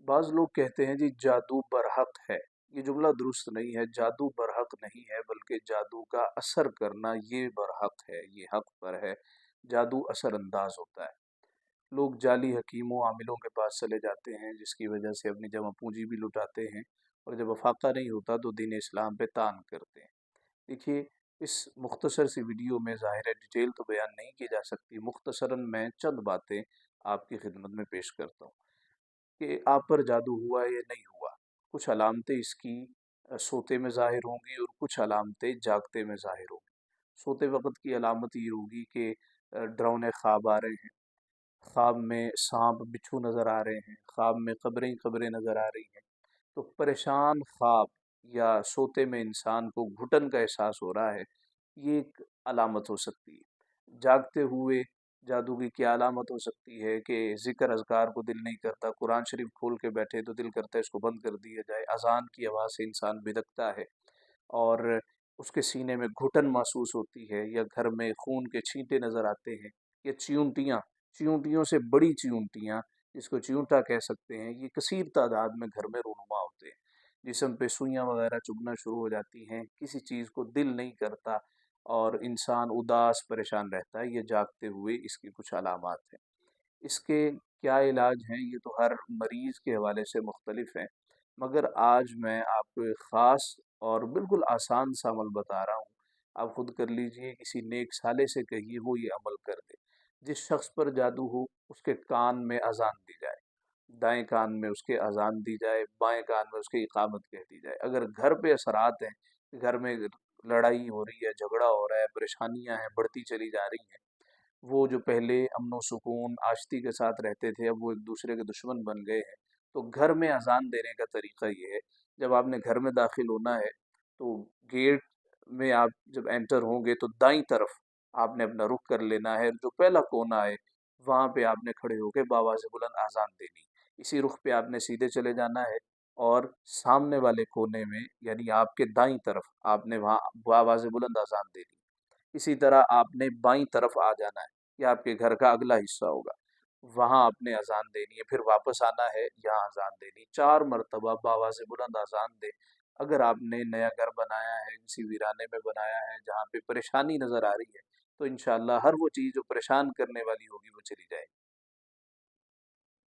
بعض لوگ کہتے ہیں جی جادو برحق ہے۔ یہ جملہ درست نہیں ہے، جادو برحق نہیں ہے بلکہ جادو کا اثر کرنا یہ برحق ہے، یہ حق پر ہے۔ جادو اثر انداز ہوتا ہے۔ لوگ جعلی حکیموں عاملوں کے پاس چلے جاتے ہیں جس کی وجہ سے اپنی جمع پونجی بھی لٹاتے ہیں، اور جب افاقہ نہیں ہوتا تو دین اسلام پہ طعن کرتے ہیں۔ دیکھیے، اس مختصر سی ویڈیو میں ظاہر ہے ڈیٹیل تو بیان نہیں کی جا سکتی، مختصراً میں چند باتیں آپ کی خدمت میں پیش کرتا ہوں کہ آپ پر جادو ہوا یا نہیں ہوا۔ کچھ علامتیں اس کی سوتے میں ظاہر ہوں گی اور کچھ علامتیں جاگتے میں ظاہر ہوں گی۔ سوتے وقت کی علامت یہ ہوگی کہ ڈراؤنے خواب آ رہے ہیں، خواب میں سانپ بچھو نظر آ رہے ہیں، خواب میں قبریں قبریں نظر آ رہی ہیں۔ تو پریشان خواب یا سوتے میں انسان کو گھٹن کا احساس ہو رہا ہے، یہ ایک علامت ہو سکتی ہے۔ جاگتے ہوئے جادو کی کیا علامت ہو سکتی ہے کہ ذکر اذکار کو دل نہیں کرتا، قرآن شریف کھول کے بیٹھے تو دل کرتا ہے اس کو بند کر دیا جائے، اذان کی آواز سے انسان بدکتا ہے اور اس کے سینے میں گھٹن محسوس ہوتی ہے، یا گھر میں خون کے چھینٹے نظر آتے ہیں، یا چیونٹیوں سے بڑی چیونٹیاں جس کو چیونٹا کہہ سکتے ہیں، یہ کثیر تعداد میں گھر میں رونما ہوتے ہیں۔ جسم پہ سوئیاں وغیرہ چبھنا شروع ہو جاتی ہیں، کسی چیز کو دل نہیں کرتا اور انسان اداس پریشان رہتا ہے، یہ جاگتے ہوئے اس کی کچھ علامات ہیں۔ اس کے کیا علاج ہیں یہ تو ہر مریض کے حوالے سے مختلف ہیں، مگر آج میں آپ کو ایک خاص اور بالکل آسان سا عمل بتا رہا ہوں۔ آپ خود کر لیجئے، کسی نیک سالے سے کہیے وہ یہ عمل کر دے۔ جس شخص پر جادو ہو اس کے کان میں اذان دی جائے، دائیں کان میں اس کے اذان دی جائے، بائیں کان میں اس کی اقامت کہہ دی جائے۔ اگر گھر پہ اثرات ہیں، گھر میں لڑائی ہو رہی ہے، جھگڑا ہو رہا ہے، پریشانیاں ہیں، بڑھتی چلی جا رہی ہیں، وہ جو پہلے امن و سکون آشتی کے ساتھ رہتے تھے اب وہ ایک دوسرے کے دشمن بن گئے ہیں، تو گھر میں اذان دینے کا طریقہ یہ ہے۔ جب آپ نے گھر میں داخل ہونا ہے تو گیٹ میں آپ جب انٹر ہوں گے تو دائیں طرف آپ نے اپنا رخ کر لینا ہے، جو پہلا کونا ہے وہاں پہ آپ نے کھڑے ہو کے بآواز بلند اذان دینی۔ اسی رخ پہ آپ نے سیدھے چلے جانا ہے اور سامنے والے کونے میں یعنی آپ کے دائیں طرف آپ نے وہاں بآواز بلند اذان دینی۔ اسی طرح آپ نے بائیں طرف آ جانا ہے، یہ آپ کے گھر کا اگلا حصہ ہوگا، وہاں آپ نے اذان دینی ہے، پھر واپس آنا ہے، یہاں اذان دینی، 4 مرتبہ بآواز بلند اذان دے۔ اگر آپ نے نیا گھر بنایا ہے، کسی ویرانے میں بنایا ہے جہاں پہ پریشانی نظر آ رہی ہے، تو انشاءاللہ ہر وہ چیز جو پریشان کرنے والی ہوگی وہ چلی جائے گی۔